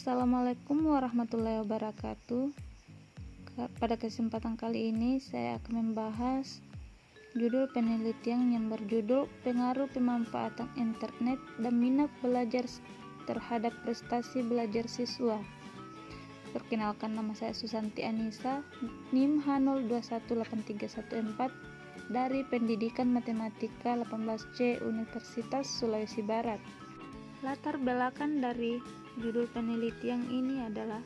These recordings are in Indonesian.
Assalamualaikum warahmatullahi wabarakatuh. Pada kesempatan kali ini saya akan membahas judul penelitian yang berjudul Pengaruh Pemanfaatan Internet dan Minat Belajar terhadap Prestasi Belajar Siswa. Perkenalkan, nama saya Susanti Anissa, NIM H02183114 dari Pendidikan Matematika 18C Universitas Sulawesi Barat. Latar belakang dari judul penelitian ini adalah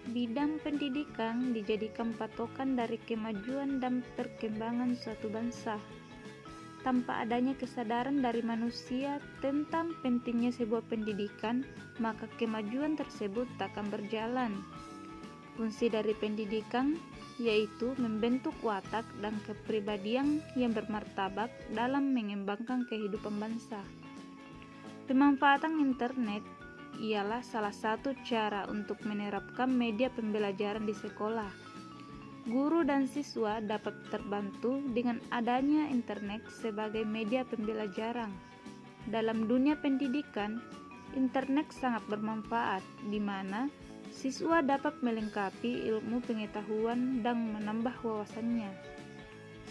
bidang pendidikan dijadikan patokan dari kemajuan dan perkembangan suatu bangsa. Tanpa adanya kesadaran dari manusia tentang pentingnya sebuah pendidikan, maka kemajuan tersebut takkan berjalan. Fungsi dari pendidikan yaitu membentuk watak dan kepribadian yang bermartabat dalam mengembangkan kehidupan bangsa. Pemanfaatan internet ialah salah satu cara untuk menerapkan media pembelajaran di sekolah. Guru dan siswa dapat terbantu dengan adanya internet sebagai media pembelajaran. Dalam dunia pendidikan, internet sangat bermanfaat, di mana siswa dapat melengkapi ilmu pengetahuan dan menambah wawasannya.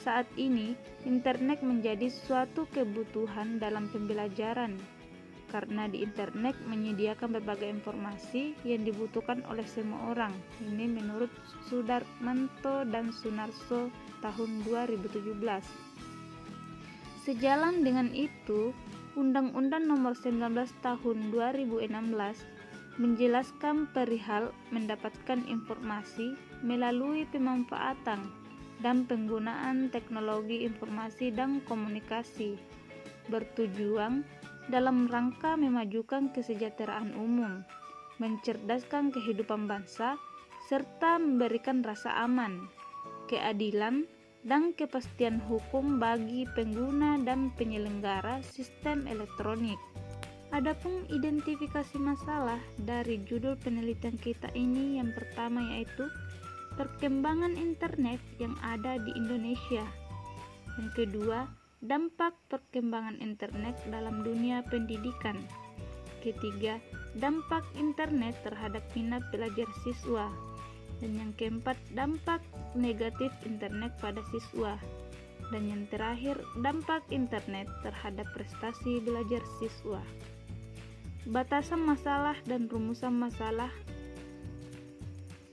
Saat ini, internet menjadi suatu kebutuhan dalam pembelajaran, karena di internet menyediakan berbagai informasi yang dibutuhkan oleh semua orang. Ini menurut Sudarmanto dan Sunarso tahun 2017. Sejalan dengan itu, Undang-Undang Nomor 19 Tahun 2016 menjelaskan perihal mendapatkan informasi melalui pemanfaatan dan penggunaan teknologi informasi dan komunikasi, bertujuan dalam rangka memajukan kesejahteraan umum, mencerdaskan kehidupan bangsa, serta memberikan rasa aman, keadilan, dan kepastian hukum bagi pengguna dan penyelenggara sistem elektronik. Adapun identifikasi masalah dari judul penelitian kita ini, yang pertama yaitu perkembangan internet yang ada di Indonesia. Yang kedua, dampak perkembangan internet dalam dunia pendidikan. Ketiga, dampak internet terhadap minat belajar siswa. Dan yang keempat, dampak negatif internet pada siswa. Dan yang terakhir, dampak internet terhadap prestasi belajar siswa. Batasan masalah dan rumusan masalah.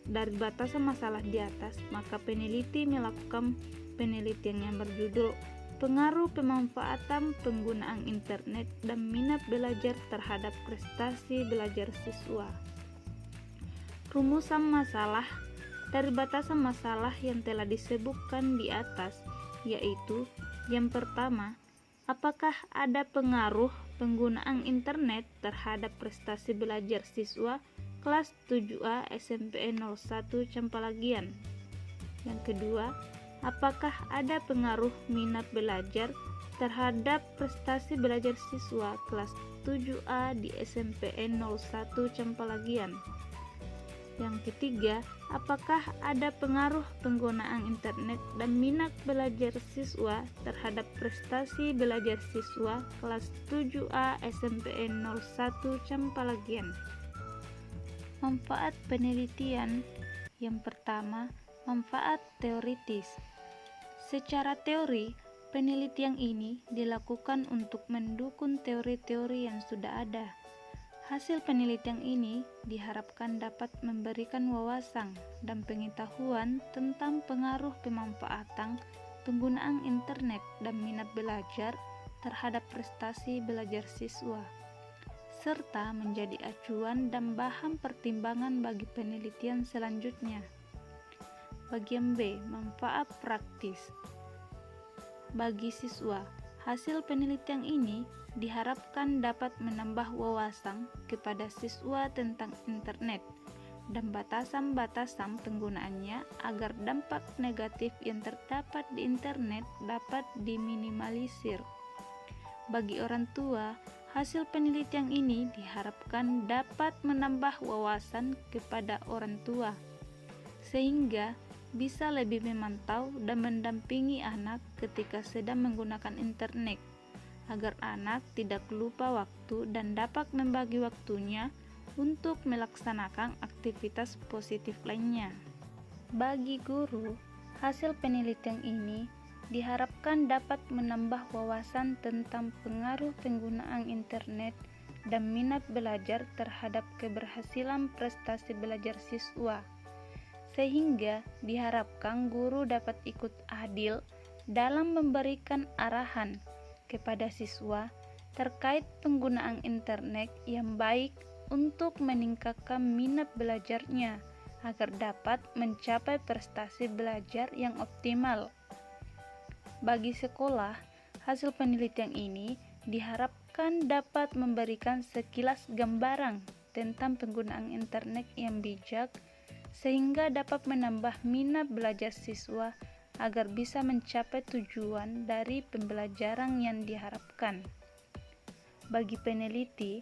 Dari batasan masalah di atas, maka peneliti melakukan penelitian yang berjudul Pengaruh Pemanfaatan Penggunaan Internet dan Minat Belajar terhadap Prestasi Belajar Siswa. Rumusan masalah dari batasan masalah yang telah disebutkan di atas, yaitu yang pertama, apakah ada pengaruh penggunaan internet terhadap prestasi belajar siswa kelas 7A SMPN 01 Campalagian? Yang kedua, apakah ada pengaruh minat belajar terhadap prestasi belajar siswa kelas 7A di SMPN 01 Campalagian? Yang ketiga, apakah ada pengaruh penggunaan internet dan minat belajar siswa terhadap prestasi belajar siswa kelas 7A SMPN 01 Campalagian? Manfaat penelitian. Yang pertama, manfaat teoritis. Secara teori, penelitian ini dilakukan untuk mendukung teori-teori yang sudah ada. Hasil penelitian ini diharapkan dapat memberikan wawasan dan pengetahuan tentang pengaruh pemanfaatan penggunaan internet dan minat belajar terhadap prestasi belajar siswa, serta menjadi acuan dan bahan pertimbangan bagi penelitian selanjutnya. Bagian B, manfaat praktis. Bagi siswa, hasil penelitian ini diharapkan dapat menambah wawasan kepada siswa tentang internet dan batasan-batasan penggunaannya agar dampak negatif yang terdapat di internet dapat diminimalisir. Bagi orang tua, hasil penelitian ini diharapkan dapat menambah wawasan kepada orang tua, sehingga bisa lebih memantau dan mendampingi anak ketika sedang menggunakan internet, agar anak tidak lupa waktu dan dapat membagi waktunya untuk melaksanakan aktivitas positif lainnya. Bagi guru, hasil penelitian ini diharapkan dapat menambah wawasan tentang pengaruh penggunaan internet dan minat belajar terhadap keberhasilan prestasi belajar siswa, sehingga diharapkan guru dapat ikut adil dalam memberikan arahan kepada siswa terkait penggunaan internet yang baik untuk meningkatkan minat belajarnya agar dapat mencapai prestasi belajar yang optimal. Bagi sekolah, hasil penelitian ini diharapkan dapat memberikan sekilas gambaran tentang penggunaan internet yang bijak sehingga dapat menambah minat belajar siswa agar bisa mencapai tujuan dari pembelajaran yang diharapkan. Bagi peneliti,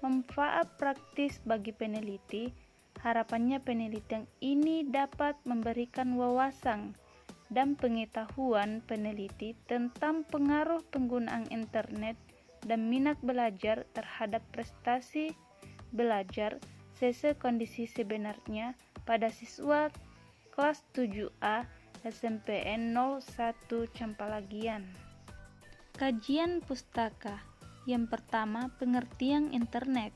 manfaat praktis bagi peneliti, harapannya penelitian ini dapat memberikan wawasan dan pengetahuan peneliti tentang pengaruh penggunaan internet dan minat belajar terhadap prestasi belajar sesuai kondisi sebenarnya pada siswa kelas 7A SMPN 01 Campalagian. Kajian pustaka. Yang pertama, pengertian internet.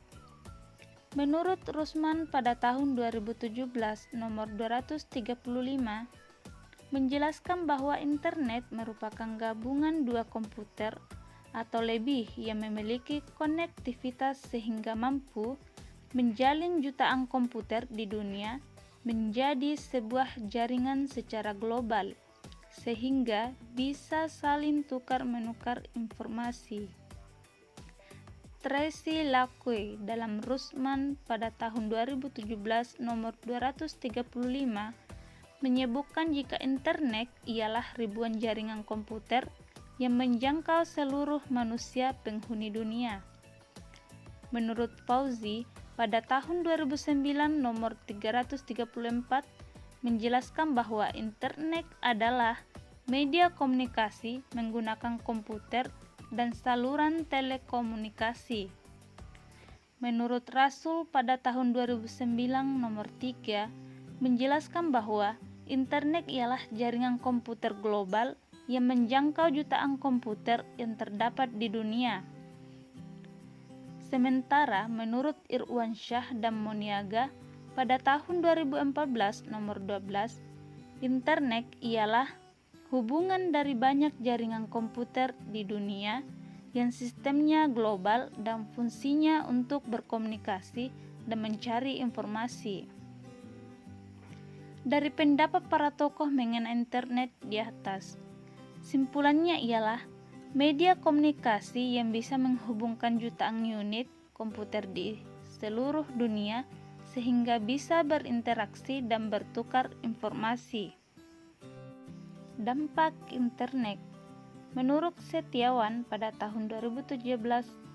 Menurut Rusman pada tahun 2017 nomor 235 menjelaskan bahwa internet merupakan gabungan dua komputer atau lebih yang memiliki konektivitas sehingga mampu menjalin jutaan komputer di dunia menjadi sebuah jaringan secara global sehingga bisa saling tukar-menukar informasi. Tracy Lacue dalam Rusman pada tahun 2017 nomor 235 menyebutkan jika internet ialah ribuan jaringan komputer yang menjangkau seluruh manusia penghuni dunia. Menurut Fauzi, pada tahun 2009 nomor 334 menjelaskan bahwa internet adalah media komunikasi menggunakan komputer dan saluran telekomunikasi. Menurut Rasul pada tahun 2009 nomor 3 menjelaskan bahwa internet ialah jaringan komputer global yang menjangkau jutaan komputer yang terdapat di dunia. Sementara menurut Irwan Syah dan Moniaga pada tahun 2014 nomor 12, internet ialah hubungan dari banyak jaringan komputer di dunia yang sistemnya global dan fungsinya untuk berkomunikasi dan mencari informasi. Dari pendapat para tokoh mengenai internet di atas, simpulannya ialah media komunikasi yang bisa menghubungkan jutaan unit komputer di seluruh dunia sehingga bisa berinteraksi dan bertukar informasi. Dampak internet. Menurut Setiawan pada tahun 2017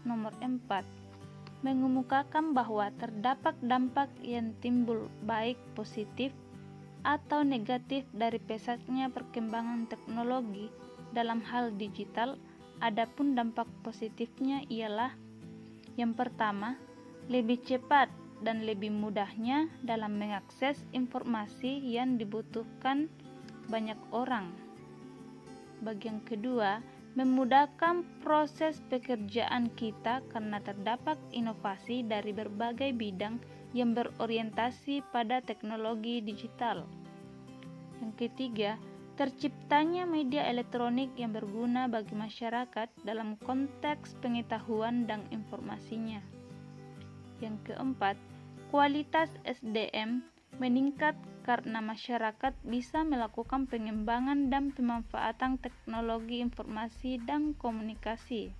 nomor 4 mengemukakan bahwa terdapat dampak yang timbul baik positif atau negatif dari pesatnya perkembangan teknologi dalam hal digital. Adapun dampak positifnya ialah yang pertama, lebih cepat dan lebih mudahnya dalam mengakses informasi yang dibutuhkan banyak orang. Bagian kedua, memudahkan proses pekerjaan kita karena terdapat inovasi dari berbagai bidang yang berorientasi pada teknologi digital. Yang ketiga, terciptanya media elektronik yang berguna bagi masyarakat dalam konteks pengetahuan dan informasinya. Yang keempat, kualitas SDM meningkat karena masyarakat bisa melakukan pengembangan dan pemanfaatan teknologi informasi dan komunikasi.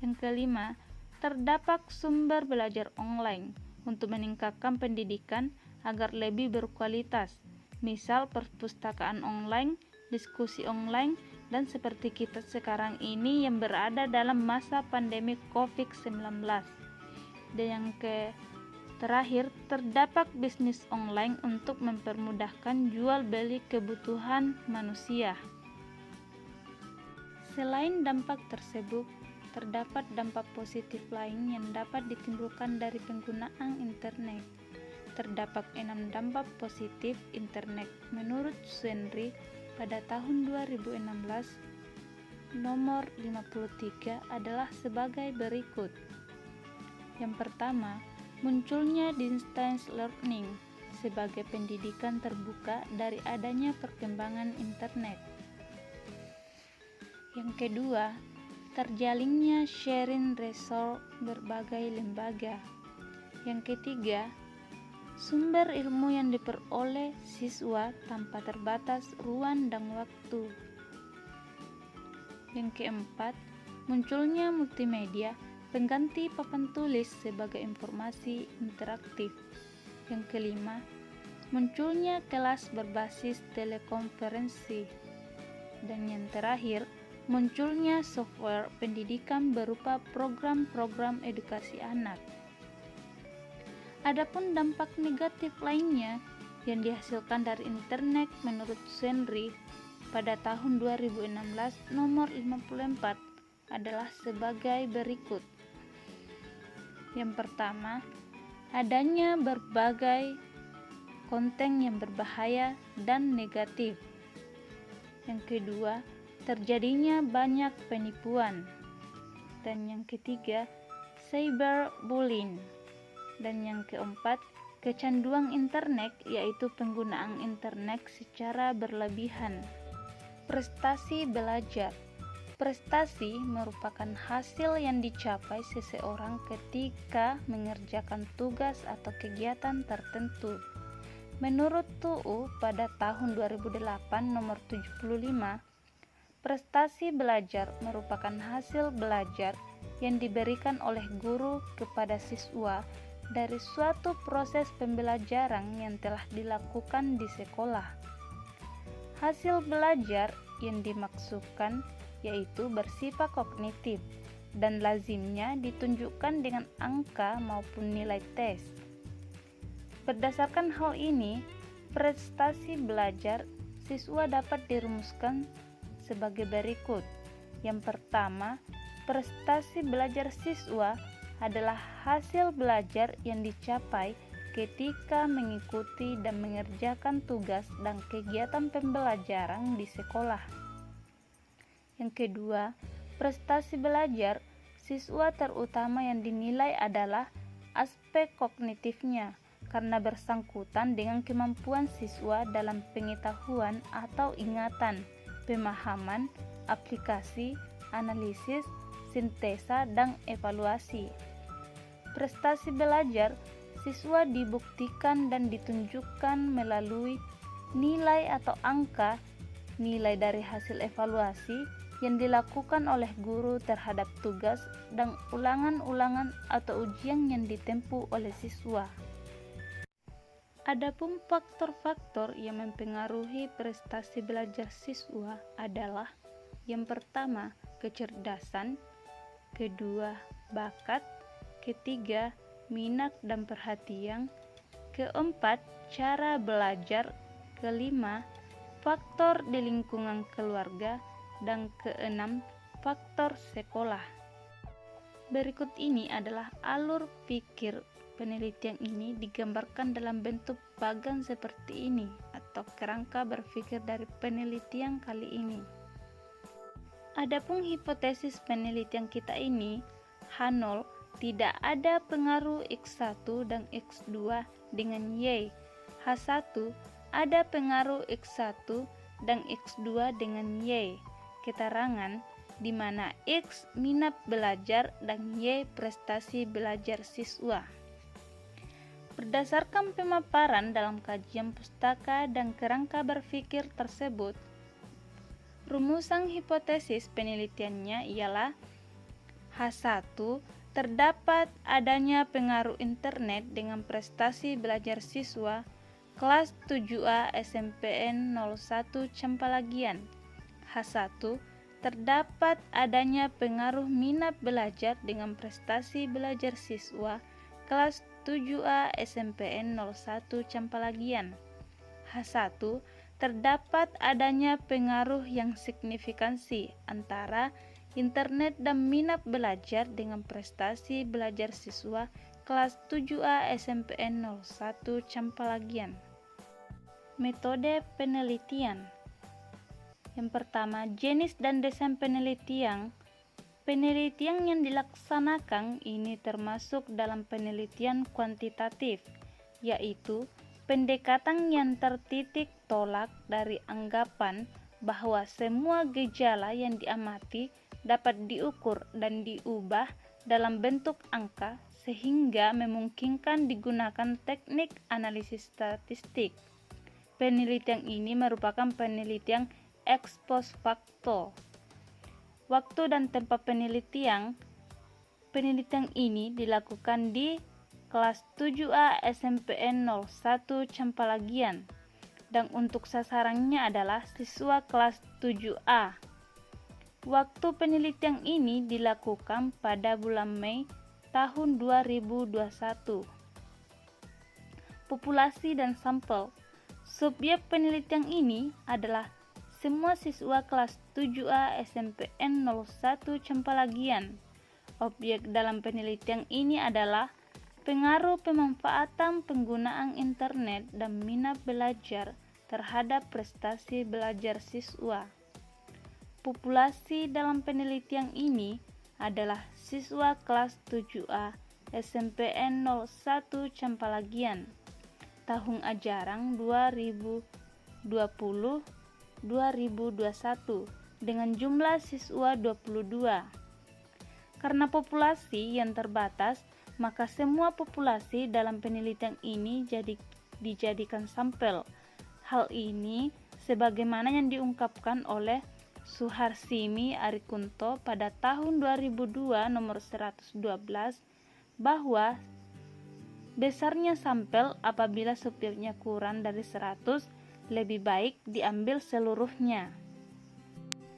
Yang kelima, terdapat sumber belajar online untuk meningkatkan pendidikan agar lebih berkualitas, misal perpustakaan online, diskusi online, dan seperti kita sekarang ini yang berada dalam masa pandemi COVID-19. Dan yang terakhir, terdapat bisnis online untuk mempermudahkan jual beli kebutuhan manusia. Selain dampak tersebut, terdapat dampak positif lain yang dapat ditimbulkan dari penggunaan internet. Terdapat 6 dampak positif internet menurut Swendry pada tahun 2016. Nomor 53 adalah sebagai berikut. Yang pertama, munculnya distance learning sebagai pendidikan terbuka dari adanya perkembangan internet. Yang kedua, terjalinnya sharing resource berbagai lembaga. Yang ketiga, sumber ilmu yang diperoleh siswa tanpa terbatas ruang dan waktu. Yang keempat, munculnya multimedia pengganti papan tulis sebagai informasi interaktif. Yang kelima, munculnya kelas berbasis telekonferensi. Dan yang terakhir, munculnya software pendidikan berupa program-program edukasi anak. Adapun dampak negatif lainnya yang dihasilkan dari internet menurut Swendry pada tahun 2016 nomor 54 adalah sebagai berikut. Yang pertama, adanya berbagai konten yang berbahaya dan negatif. Yang kedua, terjadinya banyak penipuan. Dan yang ketiga, cyberbullying. Dan yang keempat, kecanduan internet, yaitu penggunaan internet secara berlebihan. Prestasi belajar. Prestasi merupakan hasil yang dicapai seseorang ketika mengerjakan tugas atau kegiatan tertentu. Menurut TUU pada tahun 2008 nomor 75, prestasi belajar merupakan hasil belajar yang diberikan oleh guru kepada siswa dari suatu proses pembelajaran yang telah dilakukan di sekolah. Hasil belajar yang dimaksudkan yaitu bersifat kognitif dan lazimnya ditunjukkan dengan angka maupun nilai tes. Berdasarkan hal ini, prestasi belajar siswa dapat dirumuskan sebagai berikut. Yang pertama, prestasi belajar siswa adalah hasil belajar yang dicapai ketika mengikuti dan mengerjakan tugas dan kegiatan pembelajaran di sekolah. Yang kedua, prestasi belajar siswa terutama yang dinilai adalah aspek kognitifnya, karena bersangkutan dengan kemampuan siswa dalam pengetahuan atau ingatan, pemahaman, aplikasi, analisis, sintesa, dan evaluasi. Prestasi belajar siswa dibuktikan dan ditunjukkan melalui nilai atau angka, nilai dari hasil evaluasi yang dilakukan oleh guru terhadap tugas dan ulangan-ulangan atau ujian yang ditempuh oleh siswa. Adapun faktor-faktor yang mempengaruhi prestasi belajar siswa adalah: yang pertama, kecerdasan, kedua, bakat, ketiga, minat dan perhatian, keempat, cara belajar, kelima, faktor di lingkungan keluarga, dan keenam, faktor sekolah. Berikut ini adalah alur pikir penelitian ini digambarkan dalam bentuk bagan seperti ini atau kerangka berpikir dari penelitian kali ini. Adapun hipotesis penelitian kita ini, H0 tidak ada pengaruh X1 dan X2 dengan Y. H1 ada pengaruh X1 dan X2 dengan Y. Keterangan di mana X minat belajar dan Y prestasi belajar siswa. Berdasarkan pemaparan dalam kajian pustaka dan kerangka berpikir tersebut, rumusan hipotesis penelitiannya ialah H1, terdapat adanya pengaruh internet dengan prestasi belajar siswa kelas 7A SMPN 01 Campalagian. H1, terdapat adanya pengaruh minat belajar dengan prestasi belajar siswa kelas 7A SMPN 01 Campalagian. H1, terdapat adanya pengaruh yang signifikansi antara internet dan minat belajar dengan prestasi belajar siswa kelas 7A SMPN 01 Campalagian. Metode penelitian. Yang pertama, jenis dan desain penelitian. Penelitian yang dilaksanakan ini termasuk dalam penelitian kuantitatif, yaitu pendekatan yang tertitik tolak dari anggapan bahwa semua gejala yang diamati dapat diukur dan diubah dalam bentuk angka sehingga memungkinkan digunakan teknik analisis statistik. Penelitian ini merupakan penelitian ex post facto. Waktu dan tempat penelitian ini dilakukan di kelas 7A SMPN 01 Campalagian dan untuk sasarannya adalah siswa kelas 7A. Waktu penelitian ini dilakukan pada bulan Mei tahun 2021. Populasi dan sampel. Subjek penelitian ini adalah semua siswa kelas 7A SMPN 01 Campalagian. Objek dalam penelitian ini adalah pengaruh pemanfaatan penggunaan internet dan minat belajar terhadap prestasi belajar siswa. Populasi dalam penelitian ini adalah siswa kelas 7A SMPN 01 Campalagian. Tahun ajaran 2020-2021 dengan jumlah siswa 22. Karena populasi yang terbatas, maka semua populasi dalam penelitian ini dijadikan sampel. Hal ini sebagaimana yang diungkapkan oleh Suharsimi Arikunto pada tahun 2002 nomor 112 bahwa besarnya sampel apabila subjeknya kurang dari 100 lebih baik diambil seluruhnya.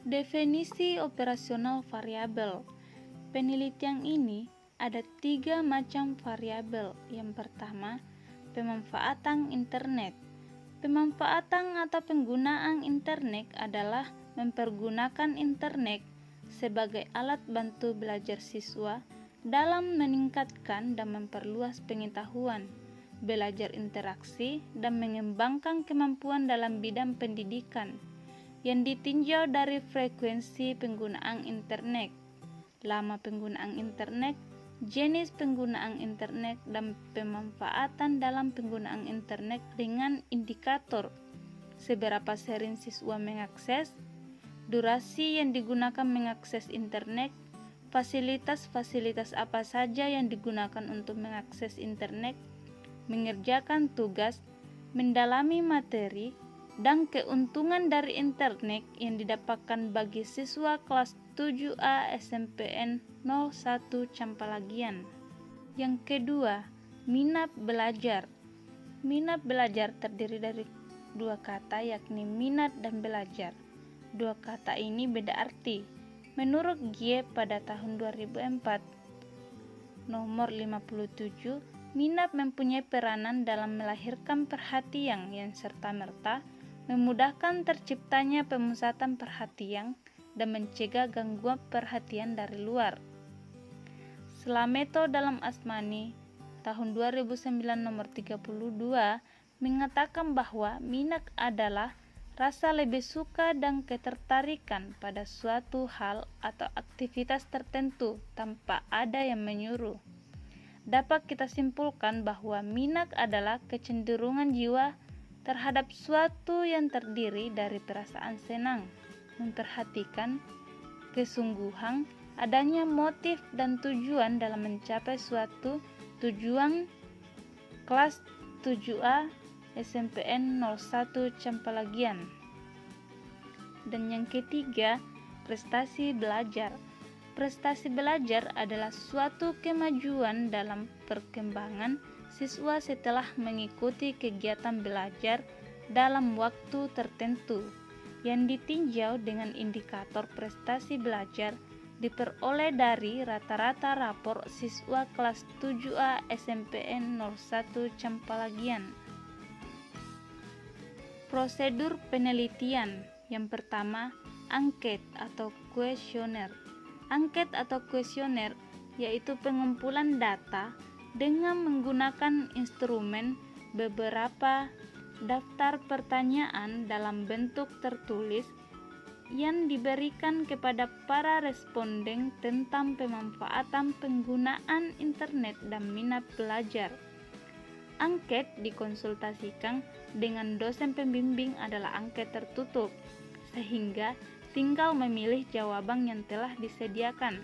Definisi operasional variabel. Penelitian ini ada 3 macam variabel. Yang pertama, pemanfaatan internet. Pemanfaatan atau penggunaan internet adalah mempergunakan internet sebagai alat bantu belajar siswa dalam meningkatkan dan memperluas pengetahuan, belajar interaksi, dan mengembangkan kemampuan dalam bidang pendidikan yang ditinjau dari frekuensi penggunaan internet, lama penggunaan internet, jenis penggunaan internet, dan pemanfaatan dalam penggunaan internet dengan indikator seberapa sering siswa mengakses, durasi yang digunakan mengakses internet, fasilitas-fasilitas apa saja yang digunakan untuk mengakses internet, mengerjakan tugas, mendalami materi, dan keuntungan dari internet yang didapatkan bagi siswa kelas 7A SMPN 01 Campalagian. Yang kedua, minat belajar. Minat belajar terdiri dari 2 kata, yakni minat dan belajar. 2 kata ini beda arti. Menurut Gie pada tahun 2004 nomor 57, minat mempunyai peranan dalam melahirkan perhatian yang serta-merta memudahkan terciptanya pemusatan perhatian dan mencegah gangguan perhatian dari luar. Slameto dalam Asmani tahun 2009 nomor 32 mengatakan bahwa minat adalah rasa lebih suka dan ketertarikan pada suatu hal atau aktivitas tertentu tanpa ada yang menyuruh. Dapat kita simpulkan bahwa minat adalah kecenderungan jiwa terhadap suatu yang terdiri dari perasaan senang, memperhatikan, kesungguhan, adanya motif dan tujuan dalam mencapai suatu tujuan. Kelas 7A SMPN 01 Campalagian. Dan yang ketiga, prestasi belajar. Prestasi belajar adalah suatu kemajuan dalam perkembangan siswa setelah mengikuti kegiatan belajar dalam waktu tertentu yang ditinjau dengan indikator prestasi belajar diperoleh dari rata-rata rapor siswa kelas 7A SMPN 01 Campalagian. Prosedur penelitian. Yang pertama, angket atau kuesioner. Angket atau kuesioner yaitu pengumpulan data dengan menggunakan instrumen beberapa daftar pertanyaan dalam bentuk tertulis yang diberikan kepada para responden tentang pemanfaatan penggunaan internet dan minat belajar. Angket dikonsultasikan dengan dosen pembimbing adalah angket tertutup, sehingga tinggal memilih jawaban yang telah disediakan.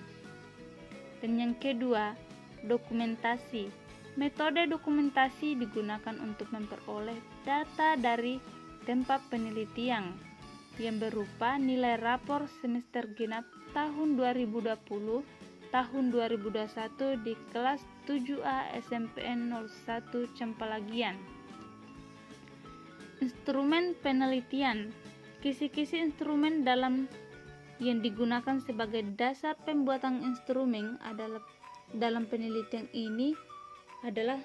Dan yang kedua, dokumentasi. Metode dokumentasi digunakan untuk memperoleh data dari tempat penelitian yang berupa nilai rapor semester genap tahun 2020, tahun 2021 di kelas 7A SMPN 01 Cempalagian. Instrumen penelitian. Kisi-kisi instrumen yang digunakan sebagai dasar pembuatan instrumen adalah dalam penelitian ini adalah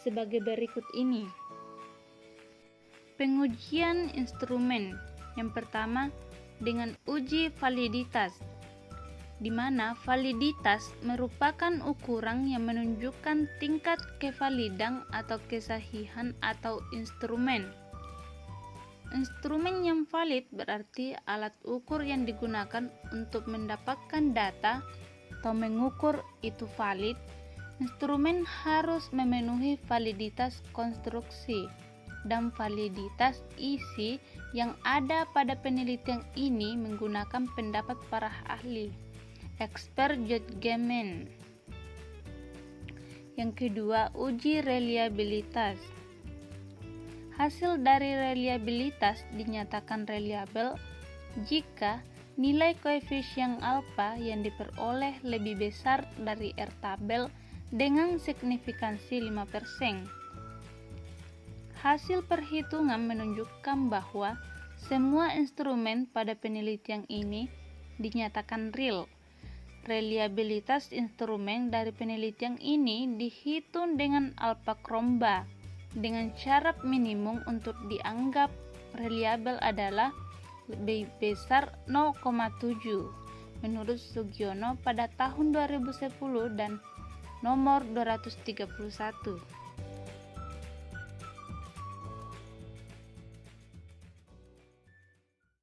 sebagai berikut ini. Pengujian instrumen. Yang pertama, dengan uji validitas, di mana validitas merupakan ukuran yang menunjukkan tingkat kevalidan atau kesahihan atau instrumen. Instrumen yang valid berarti alat ukur yang digunakan untuk mendapatkan data atau mengukur itu valid. Instrumen harus memenuhi validitas konstruksi dan validitas isi yang ada pada penelitian ini menggunakan pendapat para ahli, expert judgment. Yang kedua, uji reliabilitas. Hasil dari reliabilitas dinyatakan reliabel jika nilai koefisien alfa yang diperoleh lebih besar dari R tabel dengan signifikansi 5%. Hasil perhitungan menunjukkan bahwa semua instrumen pada penelitian ini dinyatakan real. Reliabilitas instrumen dari penelitian ini dihitung dengan alfa Cromba dengan syarat minimum untuk dianggap reliabel adalah lebih besar 0,7 menurut Sugiono pada tahun 2010 dan nomor 231.